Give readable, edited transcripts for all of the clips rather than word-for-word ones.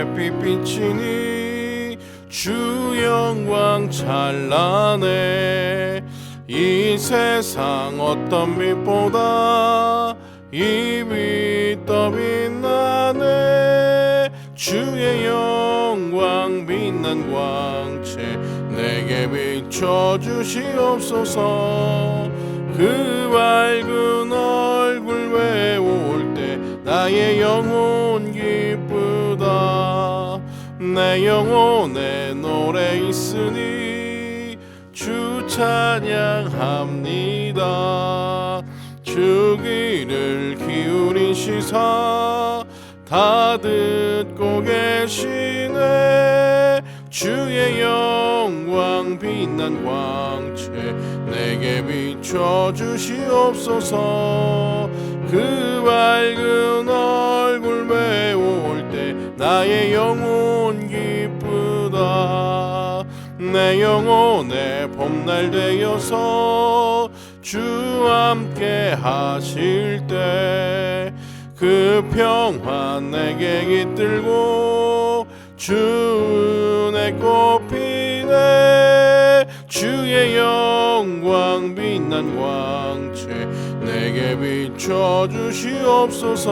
햇빛 비치니 주 영광 찬란해. 이 세상 어떤 빛보다 이 빛 더 빛나네. 주의 영광 빛난 광채 내게 비춰주시옵소서. 그 밝은 얼굴 외울 때 나의 영혼 기쁘다. 내 영혼에 노래 있으니 주 찬양합니다. 주 귀를 기울인 시사 다 듣고 계시네. 주의 영광 빛난 광채 내게 비춰주시옵소서. 그 밝은 얼굴 배울 때 나의 영혼 기쁘다. 내 영혼의 봄날 되어서 주 함께 하실 때 그 평화 내게 깃들고 주 은혜 꽃피네. 주의 영광 빛난 광채 내게 비춰주시옵소서.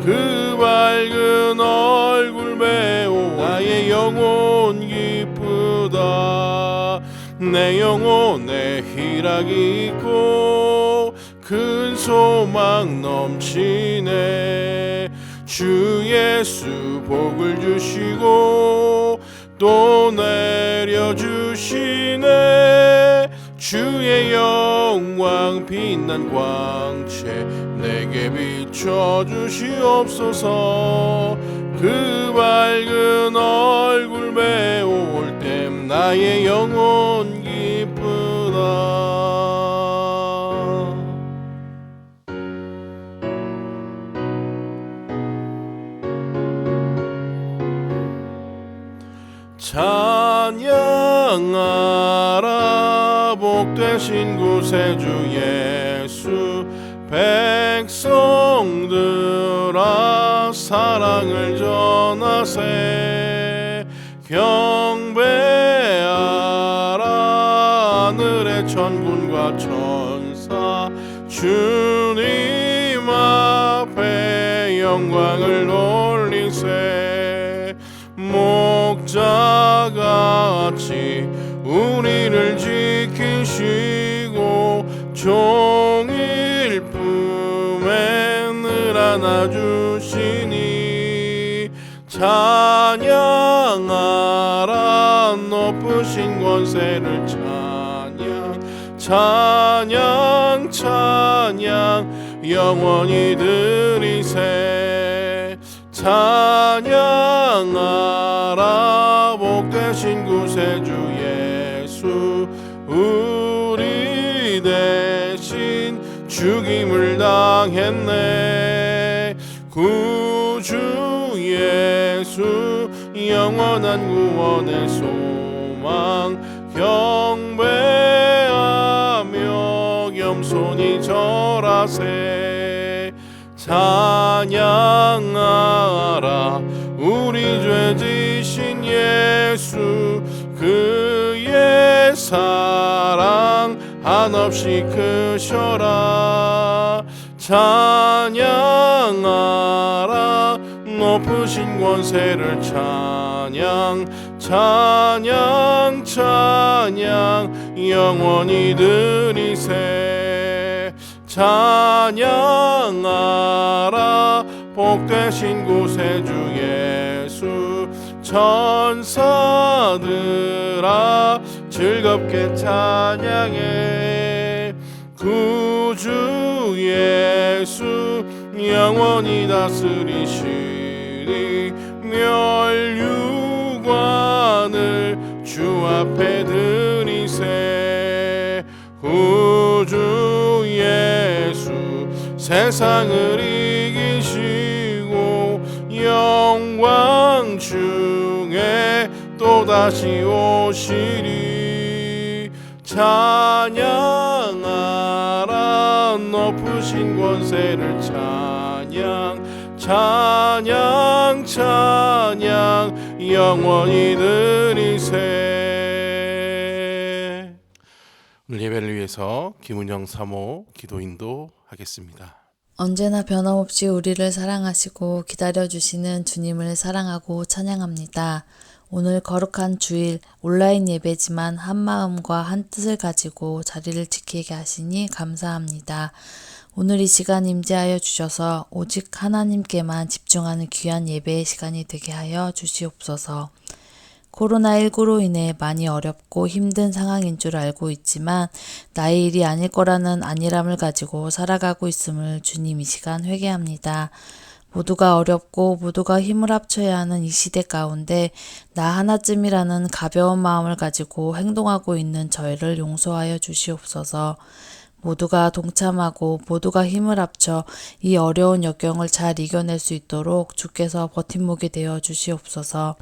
그 밝은 얼굴 배우 나의 영혼 기쁘다. 내 영혼에 희락이 있고 큰 소망 넘치네. 주 예수 복을 주시고 또 내려주시네. 주의 영광 빛난 광채 내게 비춰주시옵소서. 그 밝은 얼굴 배울 때 나의 영혼 기쁘다. 찬양하라 복되신 구세주 예수. 백성들아 사랑을 전하세. 경배하라 하늘의 천군과 천사. 주님 앞에 영광을 올리세. 목자같이 우리를 지키시고 종일 품에 늘 안아주시니. 찬양하라 높으신 권세를 찬양. 찬양 찬양 영원히 드리세. 찬양하라 복되신 구세주 예수. 우리 대신 죽임을 당했네. 구주 예수 영원한 구원의 소망. 경배하며 겸손히 절하세. 찬양하라 우리 죄 지신 예수. 그의 사랑 한없이 크셔라. 찬양하라 높으신 권세를 찬양. 찬양 찬양 영원히 드리세. 찬양하라 복되신 구세주 예수. 천사들아 즐겁게 찬양해. 구주 예수 영원히 다스리시니. 멸류관을 주 앞에 드리세. 구주 예수 세상을 이기시고 영광 중에 또다시 오시리. 찬양하라 높으신 권세를 찬양. 찬양 찬양 영원히 드리세. 오늘 예배를 위해서 김은영 사모 기도 인도하겠습니다. 언제나 변함없이 우리를 사랑하시고 기다려주시는 주님을 사랑하고 찬양합니다. 오늘 거룩한 주일 온라인 예배지만 한 마음과 한 뜻을 가지고 자리를 지키게 하시니 감사합니다. 오늘 이 시간 임재하여 주셔서 오직 하나님께만 집중하는 귀한 예배의 시간이 되게 하여 주시옵소서. 코로나19로 인해 많이 어렵고 힘든 상황인 줄 알고 있지만 나의 일이 아닐 거라는 안일함을 가지고 살아가고 있음을 주님 이 시간 회개합니다. 모두가 어렵고 모두가 힘을 합쳐야 하는 이 시대 가운데 나 하나쯤이라는 가벼운 마음을 가지고 행동하고 있는 저희를 용서하여 주시옵소서. 모두가 동참하고 모두가 힘을 합쳐 이 어려운 역경을 잘 이겨낼 수 있도록 주께서 버팀목이 되어 주시옵소서.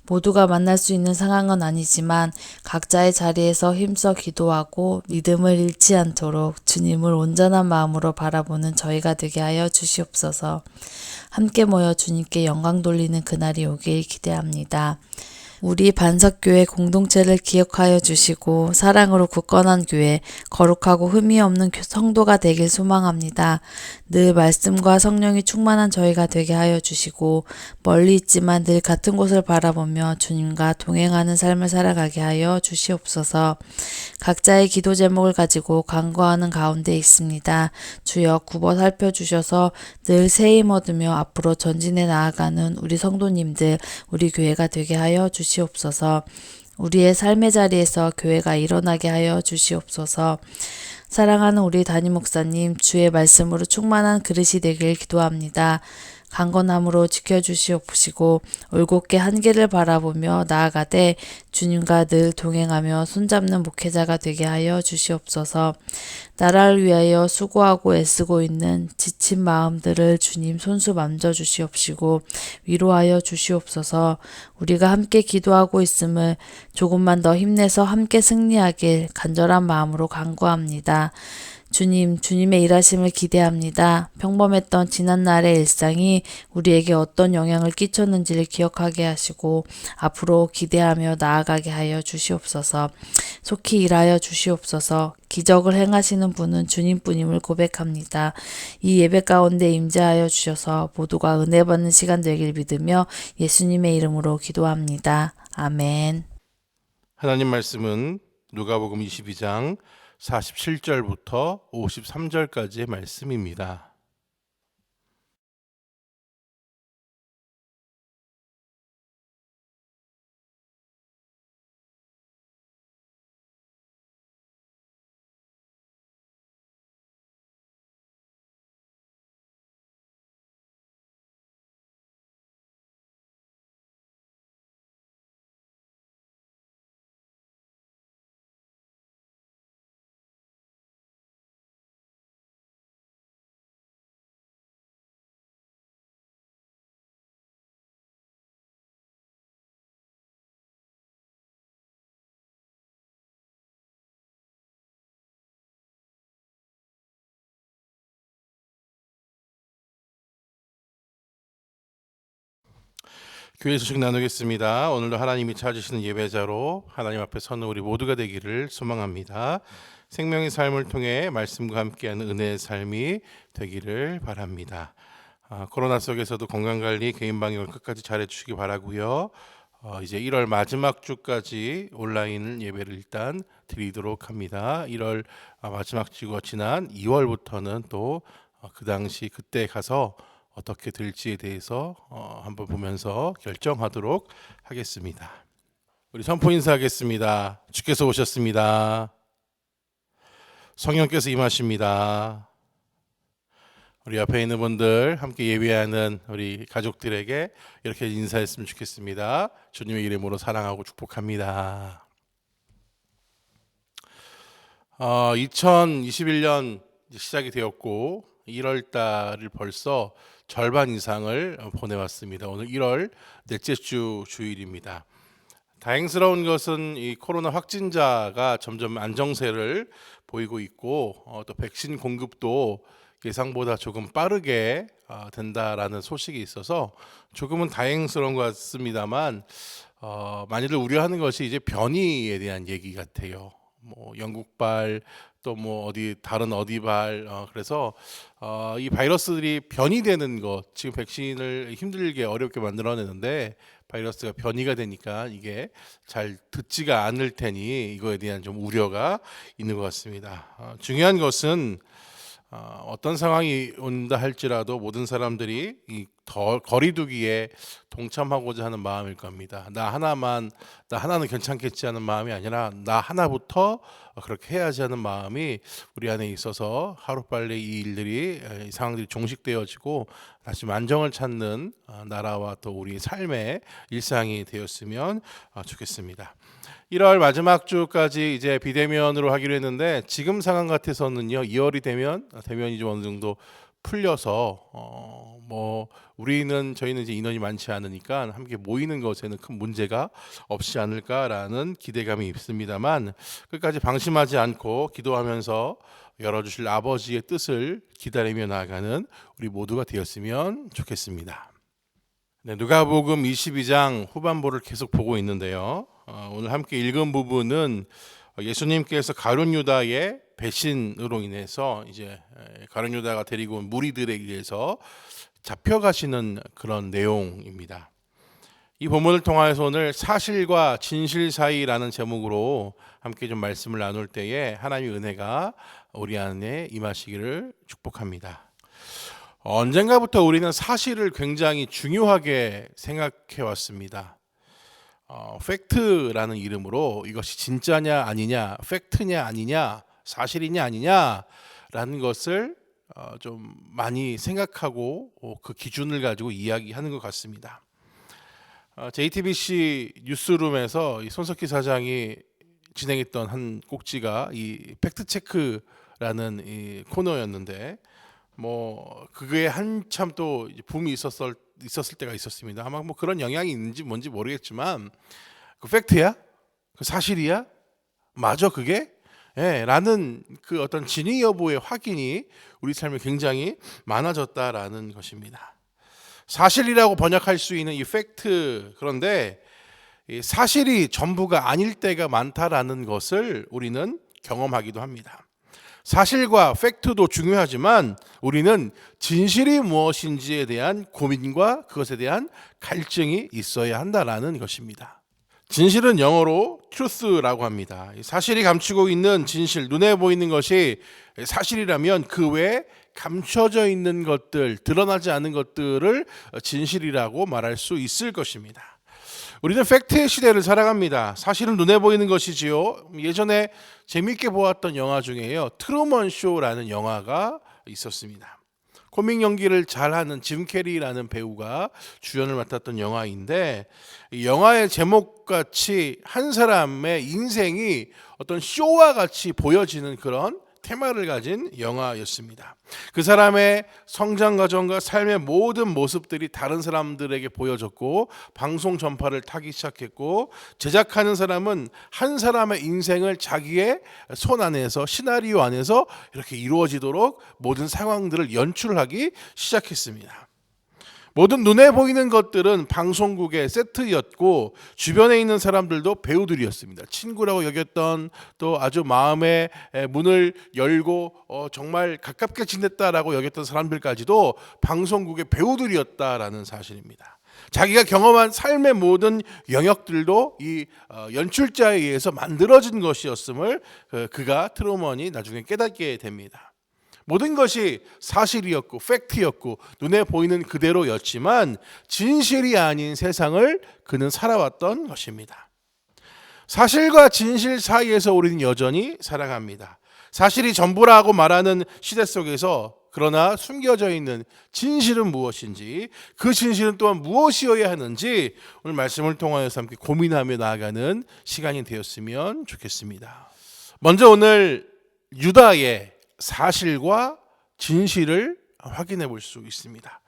모두가 만날 수 있는 상황은 아니지만 각자의 자리에서 힘써 기도하고 믿음을 잃지 않도록 주님을 온전한 마음으로 바라보는 저희가 되게 하여 주시옵소서. 함께 모여 주님께 영광 돌리는 그날이 오길 기대합니다. 우리 반석교회 공동체를 기억하여 주시고 사랑으로 굳건한 교회, 거룩하고 흠이 없는 성도가 되길 소망합니다. 늘 말씀과 성령이 충만한 저희가 되게 하여 주시고 멀리 있지만 늘 같은 곳을 바라보며 주님과 동행하는 삶을 살아가게 하여 주시옵소서. 각자의 기도 제목을 가지고 간구하는 가운데 있습니다. 주여 굽어 살펴주셔서 늘 새 힘 얻으며 앞으로 전진해 나아가는 우리 성도님들, 우리 교회가 되게 하여 주시옵소서. 우리의 삶의 자리에서 교회가 일어나게 하여 주시옵소서. 사랑하는 우리 담임 목사님, 주의 말씀으로 충만한 그릇이 되길 기도합니다. 강건함으로 지켜주시옵시고 올곧게 한계를 바라보며 나아가되 주님과 늘 동행하며 손잡는 목회자가 되게 하여 주시옵소서. 나라를 위하여 수고하고 애쓰고 있는 지친 마음들을 주님 손수 만져주시옵시고 위로하여 주시옵소서. 우리가 함께 기도하고 있음을 조금만 더 힘내서 함께 승리하길 간절한 마음으로 간구합니다. 주님, 주님의 일하심을 기대합니다. 평범했던 지난날의 일상이 우리에게 어떤 영향을 끼쳤는지를 기억하게 하시고 앞으로 기대하며 나아가게 하여 주시옵소서. 속히 일하여 주시옵소서. 기적을 행하시는 분은 주님뿐임을 고백합니다. 이 예배 가운데 임재하여 주셔서 모두가 은혜 받는 시간 되길 믿으며 예수님의 이름으로 기도합니다. 아멘. 하나님 말씀은 누가복음 22장 47절부터 53절까지의 말씀입니다. 교회 소식 나누겠습니다. 오늘도 하나님이 찾으시는 예배자로 하나님 앞에 서는 우리 모두가 되기를 소망합니다. 생명의 삶을 통해 말씀과 함께하는 은혜의 삶이 되기를 바랍니다. 코로나 속에서도 건강관리, 개인방역을 끝까지 잘해주시기 바라고요. 이제 1월 마지막 주까지 온라인 예배를 일단 드리도록 합니다. 1월 마지막 주가 지난 2월부터는 또 그 당시 그때 가서 어떻게 될지에 대해서 한번 보면서 결정하도록 하겠습니다. 우리 선포 인사하겠습니다. 주께서 오셨습니다. 성령께서 임하십니다. 우리 옆에 있는 분들 함께 예배하는 우리 가족들에게 이렇게 인사했으면 좋겠습니다. 주님의 이름으로 사랑하고 축복합니다. 2021년 시작이 되었고 1월 달을 벌써 절반 이상을 보내왔습니다. 오늘 1월 넷째 주 주일입니다. 다행스러운 것은 이 코로나 확진자가 점점 안정세를 보이고 있고 또 백신 공급도 예상보다 조금 빠르게 된다라는 소식이 있어서 조금은 다행스러운 것 같습니다만 많이들 우려하는 것이 이제 변이에 대한 얘기 같아요. 뭐 영국발 또 뭐 어디 다른 어디발 그래서 이 바이러스들이 변이되는 것 지금 백신을 힘들게 어렵게 만들어내는데 바이러스가 변이가 되니까 이게 잘 듣지가 않을 테니 이거에 대한 좀 우려가 있는 것 같습니다. 중요한 것은 어떤 상황이 온다 할지라도 모든 사람들이 이 거리두기에 동참하고자 하는 마음일 겁니다. 나 하나는 괜찮겠지 하는 마음이 아니라 나 하나부터 그렇게 해야지 하는 마음이 우리 안에 있어서 하루빨리 이 상황들이 종식되어지고 다시 만정을 찾는 나라와 또 우리 삶의 일상이 되었으면 좋겠습니다. 1월 마지막 주까지 이제 비대면으로 하기로 했는데 지금 상황 같아서는요 2월이 되면 대면이 좀 어느 정도 풀려서 저희는 이제 인원이 많지 않으니까 함께 모이는 것에는 큰 문제가 없지 않을까라는 기대감이 있습니다만 끝까지 방심하지 않고 기도하면서 열어주실 아버지의 뜻을 기다리며 나아가는 우리 모두가 되었으면 좋겠습니다. 네, 누가복음 22장 후반부를 계속 보고 있는데요. 오늘 함께 읽은 부분은 예수님께서 가룟 유다의 배신으로 인해서 이제 가룟 유다가 데리고 온 무리들에 의해서 잡혀가시는 그런 내용입니다. 이 본문을 통해서 오늘 사실과 진실 사이라는 제목으로 함께 좀 말씀을 나눌 때에 하나님의 은혜가 우리 안에 임하시기를 축복합니다. 언젠가부터 우리는 사실을 굉장히 중요하게 생각해 왔습니다. 팩트라는 이름으로 이것이 진짜냐 아니냐, 팩트냐 아니냐, 사실이냐 아니냐라는 것을 좀 많이 생각하고 그 기준을 가지고 이야기하는 것 같습니다. JTBC 뉴스룸에서 이 손석희 사장이 진행했던 한 꼭지가 이 팩트 체크라는 이 코너였는데 그게 한참 또 붐이 있었을 때가 있었습니다. 아마 그런 영향이 있는지 뭔지 모르겠지만 그 팩트야? 그 사실이야? 맞아 그게? 라는 그 어떤 진위 여부의 확인이 우리 삶에 굉장히 많아졌다라는 것입니다. 사실이라고 번역할 수 있는 이 팩트, 그런데 이 사실이 전부가 아닐 때가 많다라는 것을 우리는 경험하기도 합니다. 사실과 팩트도 중요하지만 우리는 진실이 무엇인지에 대한 고민과 그것에 대한 갈증이 있어야 한다라는 것입니다. 진실은 영어로 truth라고 합니다. 사실이 감추고 있는 진실, 눈에 보이는 것이 사실이라면 그 외에 감춰져 있는 것들, 드러나지 않은 것들을 진실이라고 말할 수 있을 것입니다. 우리는 팩트의 시대를 살아갑니다. 사실은 눈에 보이는 것이지요. 예전에 재미있게 보았던 영화 중에요, 트루먼 쇼라는 영화가 있었습니다. 코믹 연기를 잘하는 짐 캐리라는 배우가 주연을 맡았던 영화인데, 이 영화의 제목같이 한 사람의 인생이 어떤 쇼와 같이 보여지는 그런 테마를 가진 영화였습니다. 그 사람의 성장 과정과 삶의 모든 모습들이 다른 사람들에게 보여졌고 방송 전파를 타기 시작했고, 제작하는 사람은 한 사람의 인생을 자기의 손 안에서, 시나리오 안에서 이렇게 이루어지도록 모든 상황들을 연출하기 시작했습니다. 모든 눈에 보이는 것들은 방송국의 세트였고 주변에 있는 사람들도 배우들이었습니다. 친구라고 여겼던, 또 아주 마음의 문을 열고 정말 가깝게 지냈다라고 여겼던 사람들까지도 방송국의 배우들이었다라는 사실입니다. 자기가 경험한 삶의 모든 영역들도 이 연출자에 의해서 만들어진 것이었음을 그가 트루먼이 나중에 깨닫게 됩니다. 모든 것이 사실이었고 팩트였고 눈에 보이는 그대로였지만 진실이 아닌 세상을 그는 살아왔던 것입니다. 사실과 진실 사이에서 우리는 여전히 살아갑니다. 사실이 전부라고 말하는 시대 속에서 그러나 숨겨져 있는 진실은 무엇인지, 그 진실은 또한 무엇이어야 하는지 오늘 말씀을 통하여서 함께 고민하며 나아가는 시간이 되었으면 좋겠습니다. 먼저 오늘 유다의 사실과 진실을 확인해 볼 수 있습니다.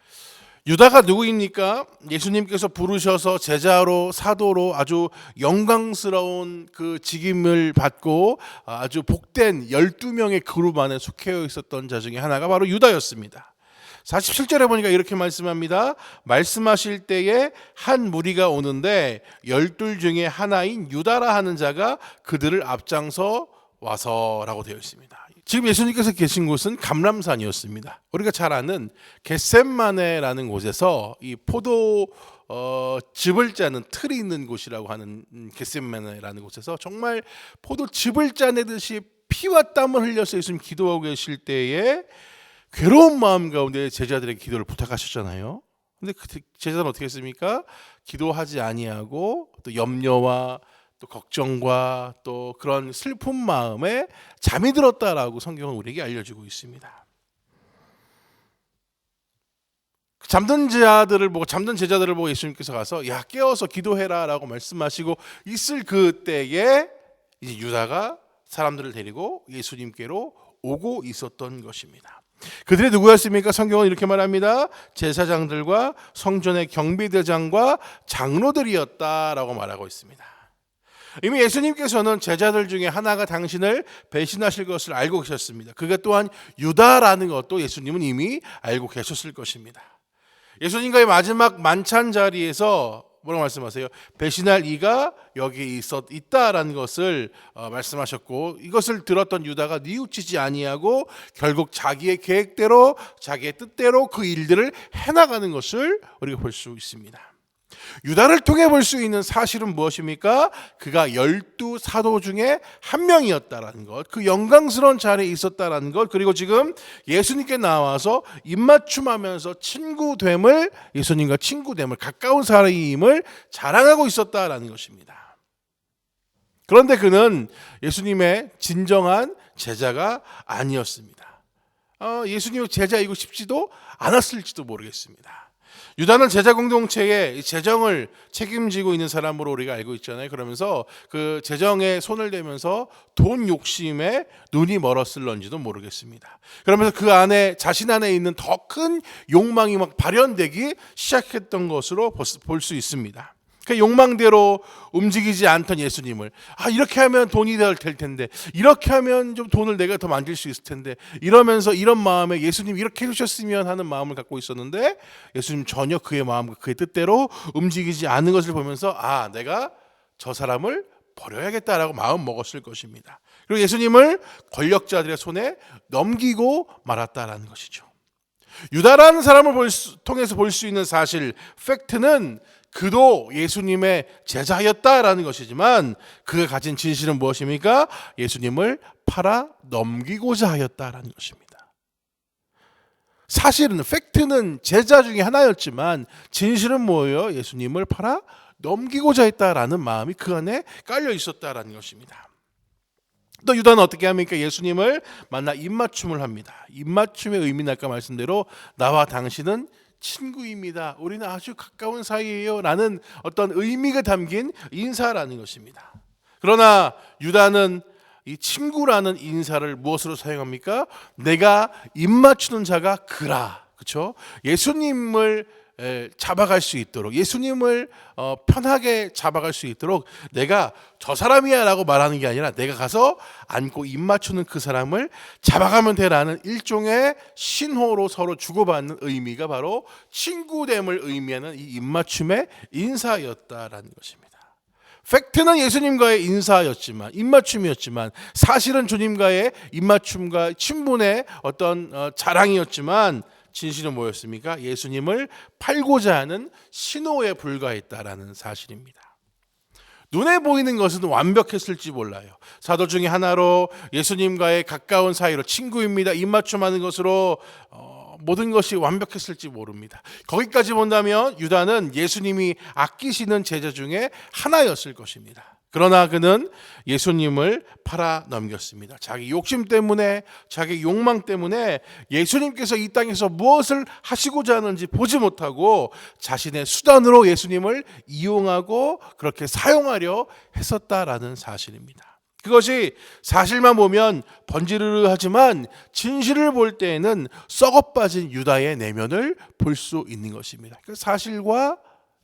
유다가 누구입니까? 예수님께서 부르셔서 제자로 사도로 아주 영광스러운 그 직임을 받고 아주 복된 12명의 그룹 안에 속해 있었던 자 중에 하나가 바로 유다였습니다. 47절에 보니까 이렇게 말씀합니다. 말씀하실 때에 한 무리가 오는데 12 중에 하나인 유다라 하는 자가 그들을 앞장서 와서라고 되어 있습니다. 지금 예수님께서 계신 곳은 감람산이었습니다. 우리가 잘 아는 겟셋마네라는 곳에서 이 포도 즙을 짜는 틀이 있는 곳이라고 하는 겟셋마네라는 곳에서 정말 포도즙을 짜내듯이 피와 땀을 흘려서 예수님 기도하고 계실 때에 괴로운 마음 가운데 제자들에게 기도를 부탁하셨잖아요. 근데 그 제자들은 어떻게 했습니까? 기도하지 아니하고 또 염려와 또 걱정과 또 그런 슬픈 마음에 잠이 들었다라고 성경은 우리에게 알려주고 있습니다. 잠든 제자들을 보고 예수님께서 가서 야 깨어서 기도해라라고 말씀하시고 있을 그때에 이제 유다가 사람들을 데리고 예수님께로 오고 있었던 것입니다. 그들이 누구였습니까? 성경은 이렇게 말합니다. 제사장들과 성전의 경비대장과 장로들이었다라고 말하고 있습니다. 이미 예수님께서는 제자들 중에 하나가 당신을 배신하실 것을 알고 계셨습니다. 그게 또한 유다라는 것도 예수님은 이미 알고 계셨을 것입니다. 예수님과의 마지막 만찬 자리에서 뭐라고 말씀하세요? 배신할 이가 여기 있다라는 것을 말씀하셨고, 이것을 들었던 유다가 뉘우치지 아니하고 결국 자기의 계획대로 자기의 뜻대로 그 일들을 해나가는 것을 우리가 볼 수 있습니다. 유다를 통해 볼 수 있는 사실은 무엇입니까? 그가 12 사도 중에 한 명이었다라는 것, 그 영광스러운 자리에 있었다라는 것, 그리고 지금 예수님께 나와서 입맞춤하면서 예수님과 친구됨을, 가까운 사이임을 자랑하고 있었다라는 것입니다. 그런데 그는 예수님의 진정한 제자가 아니었습니다. 예수님의 제자이고 싶지도 않았을지도 모르겠습니다. 유다는 제자 공동체의 재정을 책임지고 있는 사람으로 우리가 알고 있잖아요. 그러면서 그 재정에 손을 대면서 돈 욕심에 눈이 멀었을런지도 모르겠습니다. 그러면서 그 안에 자신 안에 있는 더 큰 욕망이 막 발현되기 시작했던 것으로 볼 수 있습니다. 그 욕망대로 움직이지 않던 예수님을 이렇게 하면 돈이 될 텐데, 이렇게 하면 좀 돈을 내가 더 만질 수 있을 텐데, 이러면서 이런 마음에 예수님 이렇게 해주셨으면 하는 마음을 갖고 있었는데, 예수님 전혀 그의 마음과 그의 뜻대로 움직이지 않는 것을 보면서 내가 저 사람을 버려야겠다라고 마음 먹었을 것입니다. 그리고 예수님을 권력자들의 손에 넘기고 말았다라는 것이죠. 유다라는 사람을 통해서 볼 수 있는 사실, 팩트는 그도 예수님의 제자였다라는 것이지만 그가 가진 진실은 무엇입니까? 예수님을 팔아 넘기고자 하였다라는 것입니다. 사실은 팩트는 제자 중에 하나였지만 진실은 뭐예요? 예수님을 팔아 넘기고자 했다라는 마음이 그 안에 깔려 있었다라는 것입니다. 또 유다는 어떻게 합니까? 예수님을 만나 입맞춤을 합니다. 입맞춤의 의미는 아까 말씀대로 나와 당신은 친구입니다. 우리는 아주 가까운 사이예요 라는 어떤 의미가 담긴 인사라는 것입니다. 그러나 유다는 이 친구라는 인사를 무엇으로 사용합니까? 내가 입맞추는 자가 그라. 그렇죠? 예수님을 잡아갈 수 있도록, 예수님을 편하게 잡아갈 수 있도록 내가 저 사람이야 라고 말하는 게 아니라 내가 가서 안고 입맞추는 그 사람을 잡아가면 되라는 일종의 신호로 서로 주고받는 의미가 바로 친구됨을 의미하는 이 입맞춤의 인사였다라는 것입니다. 팩트는 예수님과의 인사였지만, 입맞춤이었지만, 사실은 주님과의 입맞춤과 친분의 어떤 자랑이었지만, 진실은 뭐였습니까? 예수님을 팔고자 하는 신호에 불과했다라는 사실입니다. 눈에 보이는 것은 완벽했을지 몰라요. 사도 중에 하나로 예수님과의 가까운 사이로 친구입니다, 입맞춤하는 것으로 모든 것이 완벽했을지 모릅니다. 거기까지 본다면 유다는 예수님이 아끼시는 제자 중에 하나였을 것입니다. 그러나 그는 예수님을 팔아 넘겼습니다. 자기 욕심 때문에, 자기 욕망 때문에 예수님께서 이 땅에서 무엇을 하시고자 하는지 보지 못하고 자신의 수단으로 예수님을 이용하고 그렇게 사용하려 했었다라는 사실입니다. 그것이 사실만 보면 번지르르하지만 진실을 볼 때에는 썩어빠진 유다의 내면을 볼 수 있는 것입니다. 그 사실과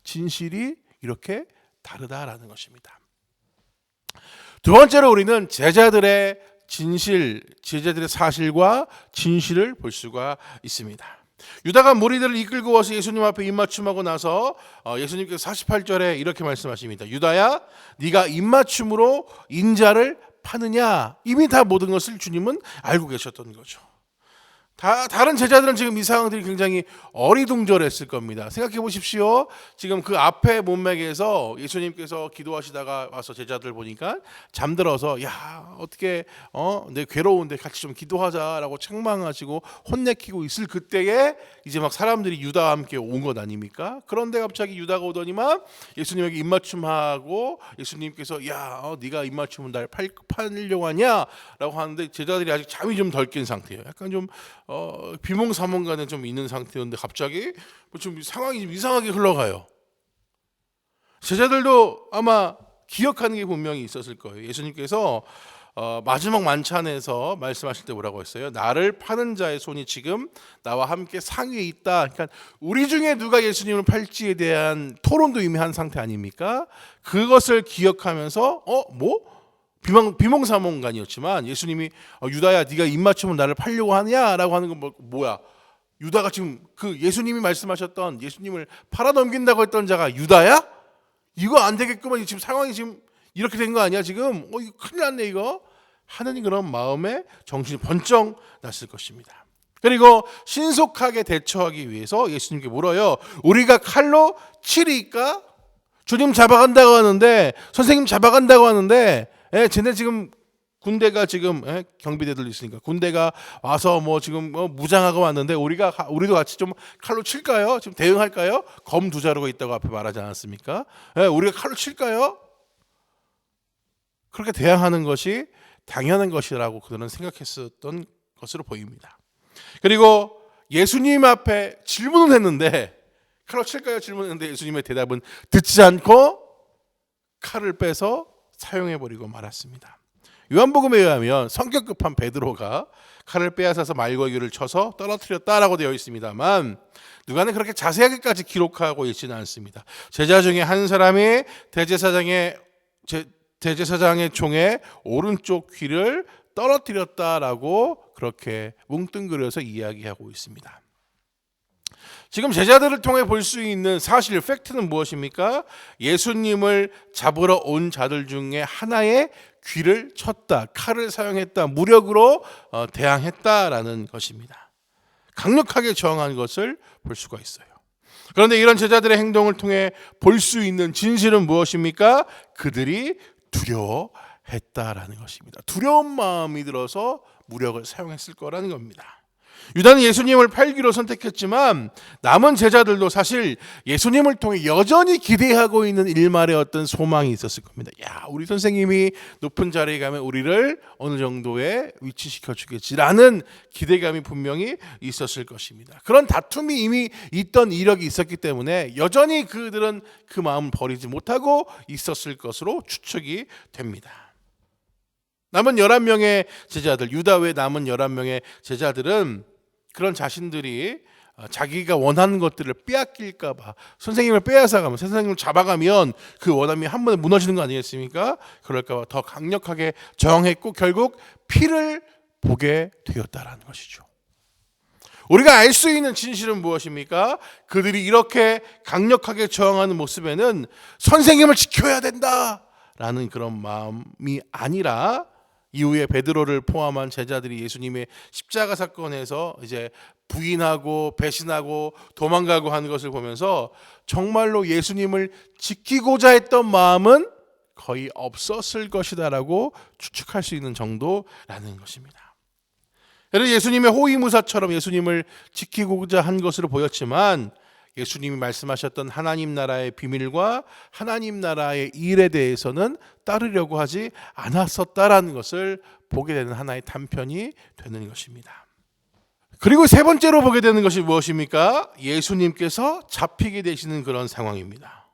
진실이 이렇게 다르다라는 것입니다. 두 번째로 우리는 제자들의 사실과 진실을 볼 수가 있습니다. 유다가 무리들을 이끌고 와서 예수님 앞에 입맞춤하고 나서 예수님께서 48절에 이렇게 말씀하십니다. 유다야, 네가 입맞춤으로 인자를 파느냐? 이미 다 모든 것을 주님은 알고 계셨던 거죠. 다른 제자들은 지금 이 상황들이 굉장히 어리둥절했을 겁니다. 생각해 보십시오. 지금 그 앞에 문맥에서 예수님께서 기도하시다가 와서 제자들 보니까 잠들어서 야 어떻게 내 괴로운데 같이 좀 기도하자라고 책망하시고 혼내키고 있을 그때에 이제 막 사람들이 유다와 함께 온 것 아닙니까? 그런데 갑자기 유다가 오더니만 예수님에게 입맞춤하고 예수님께서 야 네가 입맞춤은 날 팔려고 하냐라고 하는데 제자들이 아직 잠이 좀 덜 깬 상태예요. 약간 좀 비몽사몽간에 좀 있는 상태였는데 갑자기 좀 상황이 좀 이상하게 흘러가요. 제자들도 아마 기억하는 게 분명히 있었을 거예요. 예수님께서 마지막 만찬에서 말씀하실 때 뭐라고 했어요? 나를 파는 자의 손이 지금 나와 함께 상위에 있다. 그러니까 우리 중에 누가 예수님을 팔지에 대한 토론도 이미 한 상태 아닙니까? 그것을 기억하면서 비몽사몽간이었지만 예수님이 유다야 네가 입맞춤은 나를 팔려고 하냐라고 하는 건 뭐야? 유다가 지금 그 예수님이 말씀하셨던 예수님을 팔아넘긴다고 했던 자가 유다야? 이거 안 되겠구만. 지금 상황이 지금 이렇게 된 거 아니야 지금? 이거 큰일 났네 이거. 하는 그런 마음에 정신이 번쩍 났을 것입니다. 그리고 신속하게 대처하기 위해서 예수님께 물어요. 우리가 칼로 치리까? 주님 잡아간다고 하는데 선생님 잡아간다고 하는데 쟤네 지금 군대가 지금 경비대들 있으니까 군대가 와서 지금 무장하고 왔는데 우리도 같이 좀 칼로 칠까요? 지금 대응할까요? 검 두 자루가 있다고 앞에 말하지 않았습니까? 우리가 칼로 칠까요? 그렇게 대항하는 것이 당연한 것이라고 그들은 생각했었던 것으로 보입니다. 그리고 예수님 앞에 질문을 했는데 칼로 칠까요? 질문했는데 예수님의 대답은 듣지 않고 칼을 빼서 사용해버리고 말았습니다. 요한복음에 의하면 성격 급한 베드로가 칼을 빼앗아서 말거기를 쳐서 떨어뜨렸다라고 되어 있습니다만 누가는 그렇게 자세하게까지 기록하고 있지는 않습니다. 제자 중에 한 사람이 대제사장의 총의 오른쪽 귀를 떨어뜨렸다라고 그렇게 뭉뚱그려서 이야기하고 있습니다. 지금 제자들을 통해 볼 수 있는 사실, 팩트는 무엇입니까? 예수님을 잡으러 온 자들 중에 하나의 귀를 쳤다, 칼을 사용했다, 무력으로 대항했다라는 것입니다. 강력하게 저항한 것을 볼 수가 있어요. 그런데 이런 제자들의 행동을 통해 볼 수 있는 진실은 무엇입니까? 그들이 두려워했다라는 것입니다. 두려운 마음이 들어서 무력을 사용했을 거라는 겁니다. 유다는 예수님을 팔기로 선택했지만 남은 제자들도 사실 예수님을 통해 여전히 기대하고 있는 일말의 어떤 소망이 있었을 겁니다. 야, 우리 선생님이 높은 자리에 가면 우리를 어느 정도에 위치시켜 주겠지라는 기대감이 분명히 있었을 것입니다. 그런 다툼이 이미 있던 이력이 있었기 때문에 여전히 그들은 그 마음을 버리지 못하고 있었을 것으로 추측이 됩니다. 남은 11명의 제자들, 유다 외 남은 11명의 제자들은 그런 자신들이 자기가 원하는 것들을 빼앗길까 봐 선생님을 빼앗아가면, 선생님을 잡아가면 그 원함이 한 번에 무너지는 거 아니겠습니까? 그럴까 봐 더 강력하게 저항했고 결국 피를 보게 되었다라는 것이죠. 우리가 알 수 있는 진실은 무엇입니까? 그들이 이렇게 강력하게 저항하는 모습에는 선생님을 지켜야 된다라는 그런 마음이 아니라 이후에 베드로를 포함한 제자들이 예수님의 십자가 사건에서 이제 부인하고 배신하고 도망가고 하는 것을 보면서 정말로 예수님을 지키고자 했던 마음은 거의 없었을 것이다라고 추측할 수 있는 정도라는 것입니다. 예수님의 호위무사처럼 예수님을 지키고자 한 것으로 보였지만 예수님이 말씀하셨던 하나님 나라의 비밀과 하나님 나라의 일에 대해서는 따르려고 하지 않았었다라는 것을 보게 되는 하나의 단편이 되는 것입니다. 그리고 세 번째로 보게 되는 것이 무엇입니까? 예수님께서 잡히게 되시는 그런 상황입니다.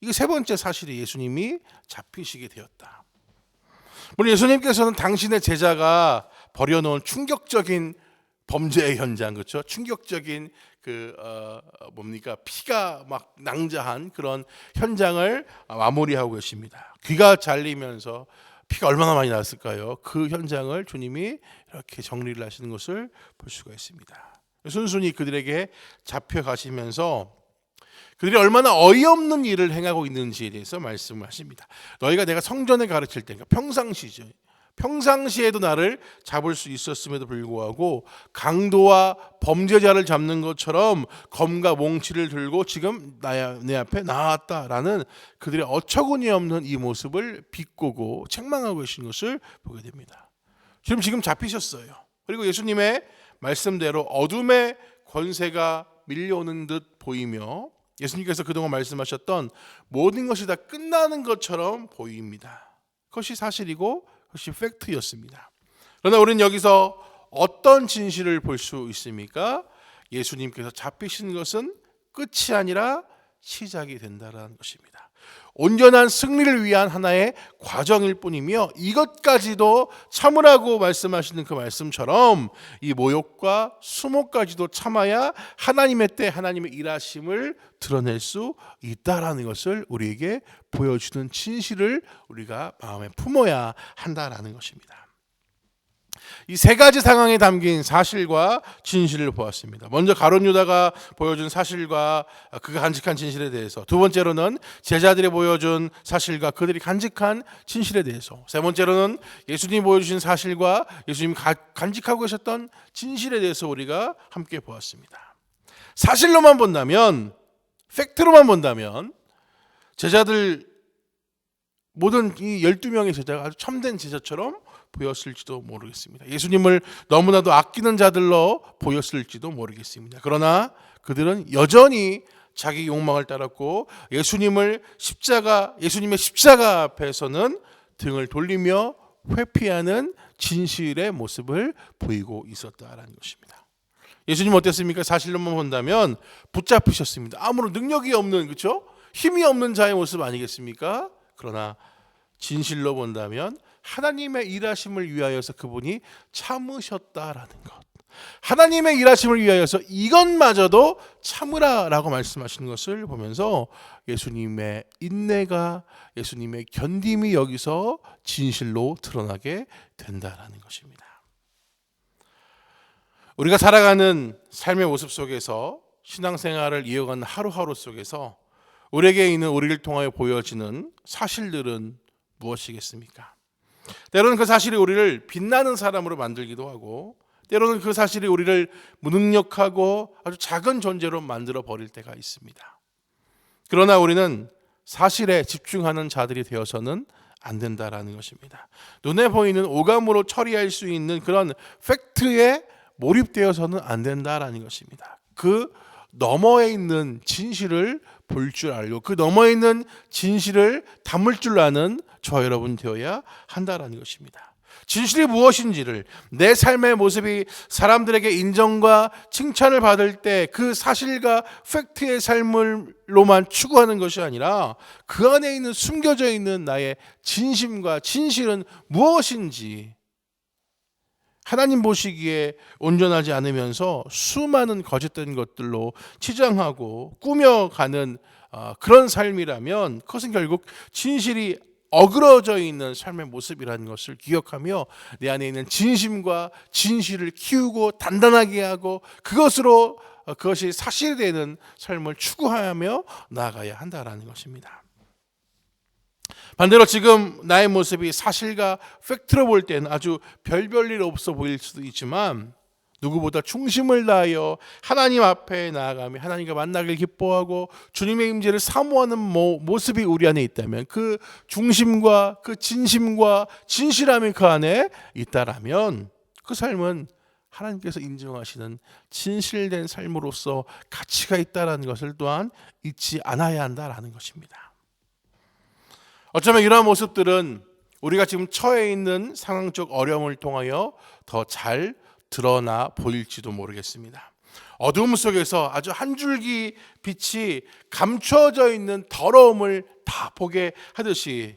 이게 세 번째 사실이 예수님이 잡히시게 되었다. 물론 예수님께서는 당신의 제자가 벌여놓은 충격적인 범죄의 현장, 그렇죠? 충격적인 피가 막 낭자한 그런 현장을 마무리하고 계십니다. 귀가 잘리면서 피가 얼마나 많이 났을까요? 그 현장을 주님이 이렇게 정리를 하시는 것을 볼 수가 있습니다. 순순히 그들에게 잡혀가시면서 그들이 얼마나 어이없는 일을 행하고 있는지에 대해서 말씀을 하십니다. 너희가 내가 성전에 가르칠 때, 그러니까 평상시에도 나를 잡을 수 있었음에도 불구하고 강도와 범죄자를 잡는 것처럼 검과 몽치를 들고 지금 내 앞에 나왔다라는 그들의 어처구니 없는 이 모습을 비꼬고 책망하고 계신 것을 보게 됩니다. 지금 잡히셨어요. 그리고 예수님의 말씀대로 어둠의 권세가 밀려오는 듯 보이며 예수님께서 그동안 말씀하셨던 모든 것이 다 끝나는 것처럼 보입니다. 그것이 사실이고 그것이 팩트였습니다. 그러나 우리는 여기서 어떤 진실을 볼 수 있습니까? 예수님께서 잡히신 것은 끝이 아니라 시작이 된다는 것입니다. 온전한 승리를 위한 하나의 과정일 뿐이며 이것까지도 참으라고 말씀하시는 그 말씀처럼 이 모욕과 수모까지도 참아야 하나님의 때 하나님의 일하심을 드러낼 수 있다라는 것을 우리에게 보여주는 진실을 우리가 마음에 품어야 한다라는 것입니다. 이 세 가지 상황에 담긴 사실과 진실을 보았습니다. 먼저 가룟 유다가 보여준 사실과 그가 간직한 진실에 대해서, 두 번째로는 제자들이 보여준 사실과 그들이 간직한 진실에 대해서, 세 번째로는 예수님이 보여주신 사실과 예수님이 간직하고 계셨던 진실에 대해서 우리가 함께 보았습니다. 사실로만 본다면, 팩트로만 본다면 제자들 모든 이 12명의 제자가 아주 참된 제자처럼 보였을지도 모르겠습니다. 예수님을 너무나도 아끼는 자들로 보였을지도 모르겠습니다. 그러나 그들은 여전히 자기 욕망을 따랐고 예수님의 십자가 앞에서는 등을 돌리며 회피하는 진실의 모습을 보이고 있었다라는 것입니다. 예수님 어땠습니까? 사실로만 본다면 붙잡히셨습니다. 아무런 능력이 없는, 그렇죠? 힘이 없는 자의 모습 아니겠습니까? 그러나 진실로 본다면 하나님의 일하심을 위하여서 그분이 참으셨다라는 것, 하나님의 일하심을 위하여서 이것마저도 참으라라고 말씀하시는 것을 보면서 예수님의 인내가, 예수님의 견딤이 여기서 진실로 드러나게 된다라는 것입니다. 우리가 살아가는 삶의 모습 속에서 신앙생활을 이어가는 하루하루 속에서 우리에게 있는, 우리를 통하여 보여지는 사실들은 무엇이겠습니까? 때로는 그 사실이 우리를 빛나는 사람으로 만들기도 하고, 때로는 그 사실이 우리를 무능력하고 아주 작은 존재로 만들어 버릴 때가 있습니다. 그러나 우리는 사실에 집중하는 자들이 되어서는 안 된다라는 것입니다. 눈에 보이는 오감으로 처리할 수 있는 그런 팩트에 몰입되어서는 안 된다라는 것입니다. 그 너머에 있는 진실을 볼 줄 알고 그 너머에 있는 진실을 담을 줄 아는 저 여러분 되어야 한다라는 것입니다. 진실이 무엇인지를, 내 삶의 모습이 사람들에게 인정과 칭찬을 받을 때 그 사실과 팩트의 삶을로만 추구하는 것이 아니라 그 안에 있는 숨겨져 있는 나의 진심과 진실은 무엇인지, 하나님 보시기에 온전하지 않으면서 수많은 거짓된 것들로 치장하고 꾸며가는 그런 삶이라면 그것은 결국 진실이 어그러져 있는 삶의 모습이라는 것을 기억하며 내 안에 있는 진심과 진실을 키우고 단단하게 하고 그것이 사실이 되는 삶을 추구하며 나아가야 한다라는 것입니다. 반대로 지금 나의 모습이 사실과 팩트로 볼 때는 아주 별일 없어 보일 수도 있지만 누구보다 중심을 다하여 하나님 앞에 나아가며 하나님과 만나길 기뻐하고 주님의 임재를 사모하는 모습이 우리 안에 있다면, 그 중심과 그 진심과 진실함이 그 안에 있다라면 그 삶은 하나님께서 인정하시는 진실된 삶으로서 가치가 있다라는 것을 또한 잊지 않아야 한다라는 것입니다. 어쩌면 이러한 모습들은 우리가 지금 처해 있는 상황적 어려움을 통하여 더 잘 드러나 보일지도 모르겠습니다. 어두움 속에서 아주 한 줄기 빛이 감춰져 있는 더러움을 다 보게 하듯이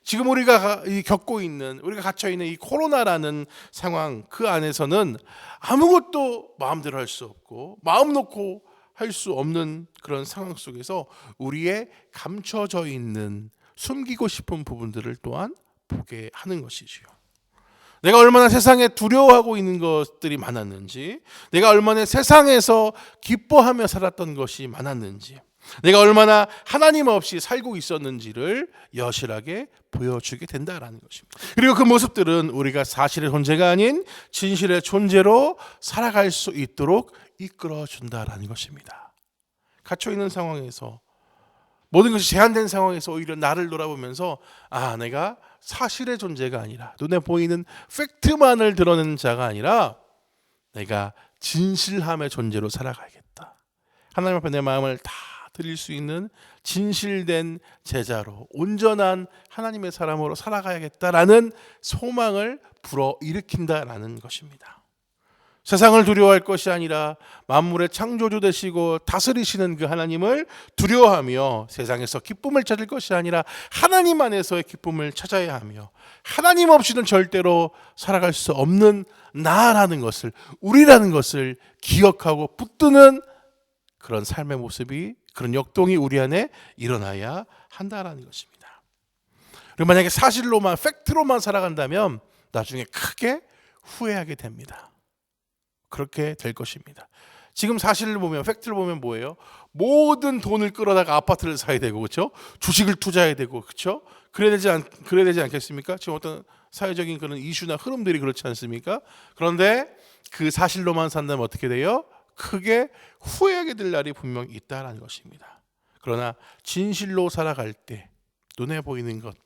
지금 우리가 겪고 있는, 우리가 갇혀 있는 이 코로나라는 상황, 그 안에서는 아무것도 마음대로 할 수 없고 마음 놓고 할 수 없는 그런 상황 속에서 우리의 감춰져 있는 숨기고 싶은 부분들을 또한 보게 하는 것이지요. 내가 얼마나 세상에 두려워하고 있는 것들이 많았는지, 내가 얼마나 세상에서 기뻐하며 살았던 것이 많았는지, 내가 얼마나 하나님 없이 살고 있었는지를 여실하게 보여주게 된다라는 것입니다. 그리고 그 모습들은 우리가 사실의 존재가 아닌 진실의 존재로 살아갈 수 있도록 이끌어준다라는 것입니다. 갇혀있는 상황에서, 모든 것이 제한된 상황에서 오히려 나를 돌아보면서 내가 사실의 존재가 아니라, 눈에 보이는 팩트만을 드러내는 자가 아니라 내가 진실함의 존재로 살아가야겠다. 하나님 앞에 내 마음을 다 드릴 수 있는 진실된 제자로, 온전한 하나님의 사람으로 살아가야겠다라는 소망을 불어일으킨다라는 것입니다. 세상을 두려워할 것이 아니라 만물의 창조주 되시고 다스리시는 그 하나님을 두려워하며 세상에서 기쁨을 찾을 것이 아니라 하나님 안에서의 기쁨을 찾아야 하며, 하나님 없이는 절대로 살아갈 수 없는 나라는 것을, 우리라는 것을 기억하고 붙드는 그런 삶의 모습이, 그런 역동이 우리 안에 일어나야 한다라는 것입니다. 그리고 만약에 사실로만, 팩트로만 살아간다면 나중에 크게 후회하게 됩니다. 그렇게 될 것입니다. 지금 사실을 보면, 팩트를 보면 뭐예요? 모든 돈을 끌어다가 아파트를 사야 되고, 그렇죠? 주식을 투자해야 되고, 그렇죠? 그래야 되지 않겠습니까? 지금 어떤 사회적인 그런 이슈나 흐름들이 그렇지 않습니까? 그런데 그 사실로만 산다면 어떻게 돼요? 크게 후회하게 될 날이 분명히 있다라는 것입니다. 그러나 진실로 살아갈 때 눈에 보이는 것,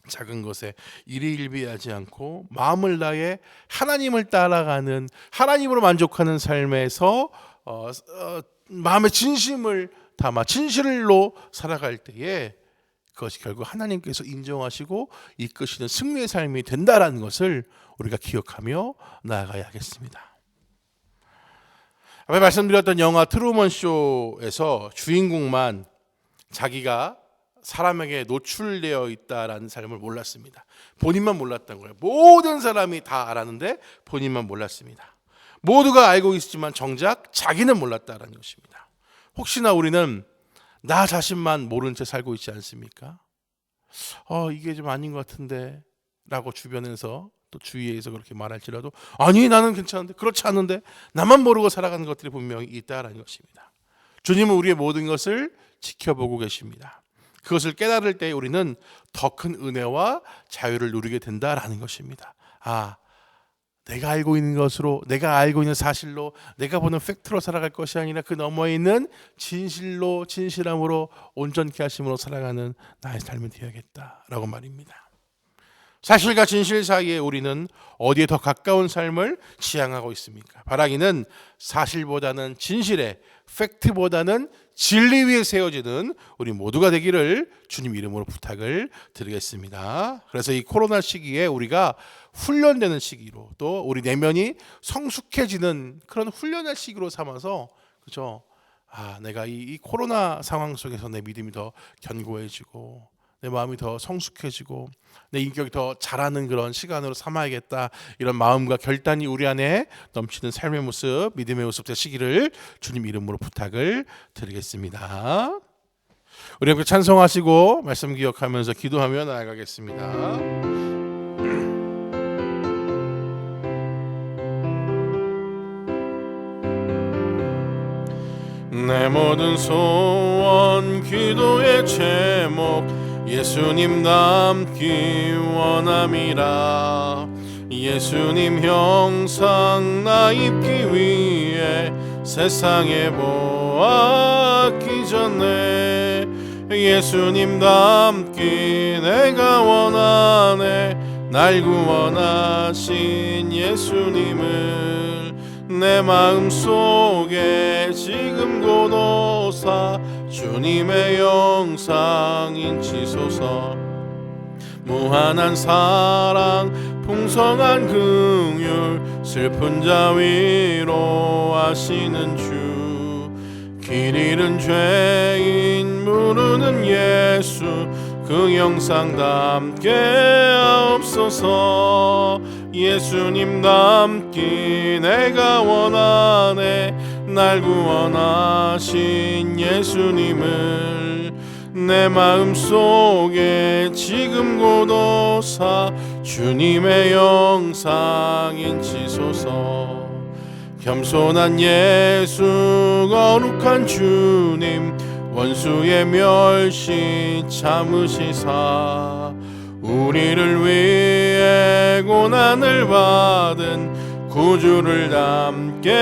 작은 것에 일희일비하지 않고 마음을 다해 하나님을 따라가는, 하나님으로 만족하는 삶에서 마음의 진심을 담아 진실로 살아갈 때에 그것이 결국 하나님께서 인정하시고 이끄시는 승리의 삶이 된다라는 것을 우리가 기억하며 나아가야겠습니다. 앞에 말씀드렸던 영화 트루먼 쇼에서 주인공만 자기가 사람에게 노출되어 있다라는 삶을 몰랐습니다. 본인만 몰랐던 거예요. 모든 사람이 다 알았는데 본인만 몰랐습니다. 모두가 알고 있지만 정작 자기는 몰랐다라는 것입니다. 혹시나 우리는 나 자신만 모른 채 살고 있지 않습니까? 이게 좀 아닌 것 같은데 라고 주변에서, 또 주위에서 그렇게 말할지라도 아니 나는 괜찮은데, 그렇지 않은데, 나만 모르고 살아가는 것들이 분명히 있다라는 것입니다. 주님은 우리의 모든 것을 지켜보고 계십니다. 그것을 깨달을 때 우리는 더 큰 은혜와 자유를 누리게 된다라는 것입니다. 내가 알고 있는 것으로, 내가 알고 있는 사실로, 내가 보는 팩트로 살아갈 것이 아니라 그 너머에 있는 진실로, 진실함으로, 온전케 하심으로 살아가는 나의 삶이 되어야겠다라고 말입니다. 사실과 진실 사이에 우리는 어디에 더 가까운 삶을 지향하고 있습니까? 바라기는 사실보다는 진실에, 팩트보다는 진리 위에 세워지는 우리 모두가 되기를 주님 이름으로 부탁을 드리겠습니다. 그래서 이 코로나 시기에 우리가 훈련되는 시기로, 또 우리 내면이 성숙해지는 그런 훈련의 시기로 삼아서, 그렇죠? 내가 이 코로나 상황 속에서 내 믿음이 더 견고해지고 내 마음이 더 성숙해지고 내 인격이 더 자라는 그런 시간으로 삼아야겠다, 이런 마음과 결단이 우리 안에 넘치는 삶의 모습, 믿음의 모습 되시기를 주님 이름으로 부탁을 드리겠습니다. 우리 함께 찬송하시고 말씀 기억하면서 기도하며 나아가겠습니다. 내 모든 소원, 기도의 제목, 예수님 닮기 원함이라. 예수님 형상 나 입기 위해 세상에 보았기 전에 예수님 닮기 내가 원하네. 날 구원하신 예수님을 내 마음속에 지금 고도사 주님의 영상 인치소서. 무한한 사랑, 풍성한 긍휼, 슬픈 자 위로하시는 주. 길 잃은 죄인 부르는 예수, 그 영상 담게 하옵소서. 예수님 닮기 내가 원하네. 날 구원하신 예수님을 내 마음속에 지금 고도사 주님의 영상 인치소서. 겸손한 예수 거룩한 주님 원수의 멸시 참으시사 우리를 위해 고난을 받은 구주를 닮게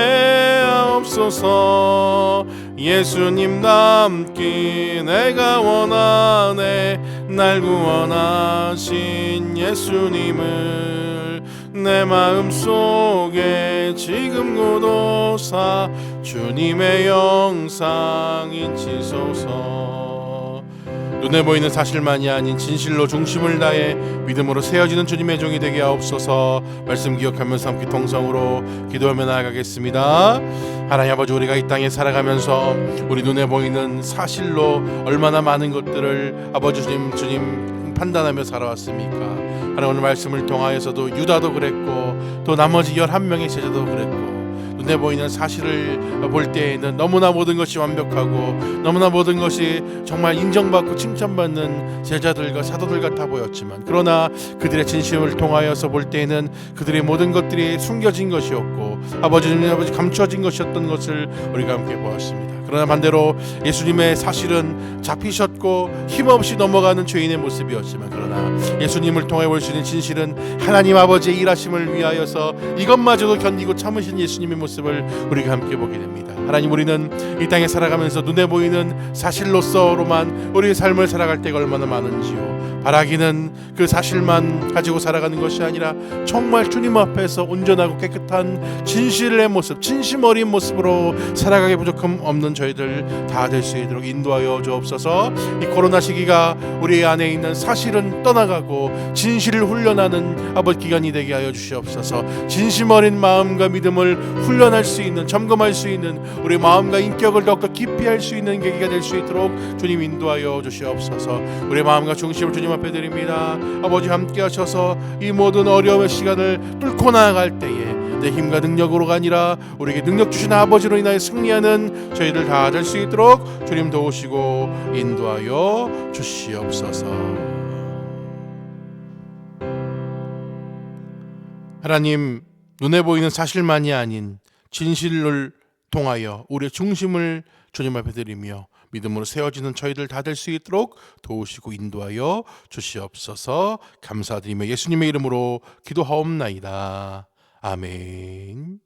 하옵소서. 예수님 닮기 내가 원하네. 날 구원하신 예수님을 내 마음속에 지금 고도사 주님의 영상 인치소서. 눈에 보이는 사실만이 아닌 진실로 중심을 다해 믿음으로 세워지는 주님의 종이 되게 하옵소서. 말씀 기억하면서 함께 통성으로 기도하며 나아가겠습니다. 하나님 아버지, 우리가 이 땅에 살아가면서 우리 눈에 보이는 사실로 얼마나 많은 것들을 아버지 주님 판단하며 살아왔습니까? 하나님, 오늘 말씀을 통하여서도 유다도 그랬고 또 나머지 11명의 제자도 그랬고 눈에 보이는 사실을 볼 때에는 너무나 모든 것이 완벽하고 너무나 모든 것이 정말 인정받고 칭찬받는 제자들과 사도들 같아 보였지만, 그러나 그들의 진심을 통하여서 볼 때에는 그들의 모든 것들이 숨겨진 것이었고 아버지 감춰진 것이었던 것을 우리가 함께 보았습니다. 그러나 반대로 예수님의 사실은 잡히셨고 힘없이 넘어가는 죄인의 모습이었지만, 그러나 예수님을 통해 볼 수 있는 진실은 하나님 아버지의 일하심을 위하여서 이것마저도 견디고 참으신 예수님의 모습을 우리가 함께 보게 됩니다. 하나님, 우리는 이 땅에 살아가면서 눈에 보이는 사실로서로만 우리의 삶을 살아갈 때가 얼마나 많은지요. 바라기는 그 사실만 가지고 살아가는 것이 아니라 정말 주님 앞에서 온전하고 깨끗한 진실의 모습, 진심 어린 모습으로 살아가기 부족함 없는 저희들 다 될 수 있도록 인도하여 주옵소서. 이 코로나 시기가 우리 안에 있는 사실은 떠나가고 진실을 훈련하는 아버지 기간이 되게 하여 주시옵소서. 진심 어린 마음과 믿음을 훈련할 수 있는, 점검할 수 있는, 우리 마음과 인격을 더욱더 깊이 할 수 있는 계기가 될 수 있도록 주님 인도하여 주시옵소서. 우리 마음과 중심을 주님 앞에 드립니다. 아버지, 함께 하셔서 이 모든 어려움의 시간을 뚫고 나아갈 때에 내 힘과 능력으로가 아니라 우리에게 능력 주신 아버지로 인하여 승리하는 저희들 다 될 수 있도록 주님 도우시고 인도하여 주시옵소서. 하나님, 눈에 보이는 사실만이 아닌 진실을 통하여 우리의 중심을 주님 앞에 드리며 믿음으로 세워지는 저희들 다 될 수 있도록 도우시고 인도하여 주시옵소서. 감사드리며 예수님의 이름으로 기도하옵나이다. 아멘.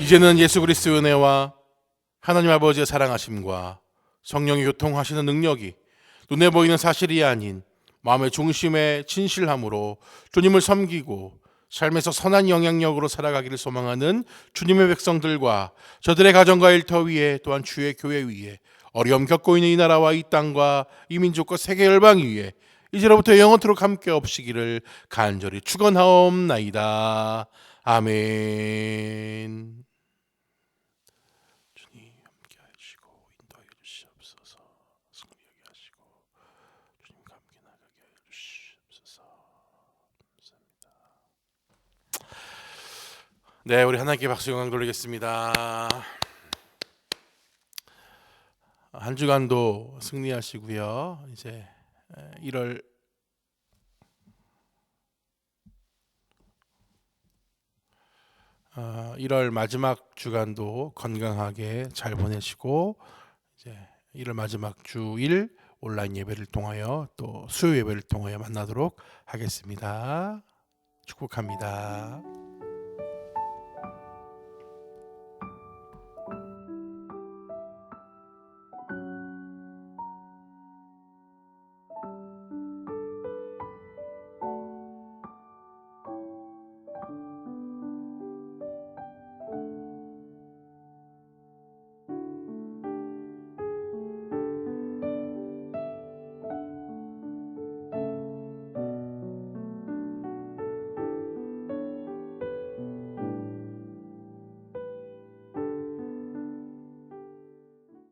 이제는 예수 그리스도의 은혜와 하나님 아버지의 사랑하심과 성령이 교통하시는 능력이 눈에 보이는 사실이 아닌 마음의 중심의 진실함으로 주님을 섬기고 삶에서 선한 영향력으로 살아가기를 소망하는 주님의 백성들과 저들의 가정과 일터 위에 또한 주의 교회 위에 어려움 겪고 있는 이 나라와 이 땅과 이 민족과 세계 열방 위에 이제로부터 영원토록 함께 없시기를 간절히 축원하옵나이다. 아멘. 주님 함께 하시고 인도하여 주시옵소서. 승리하게 하시고 주님과 함께 나가게 하여 주시옵소서. 감사합니다. 네, 우리 하나님께 박수 영광 돌리겠습니다. 한 주간도 승리하시고요. 이제 1월 마지막 주간도 건강하게 잘 보내시고 이제 1월 마지막 주일 온라인 예배를 통하여 또 수요 예배를 통하여 만나도록 하겠습니다. 축복합니다.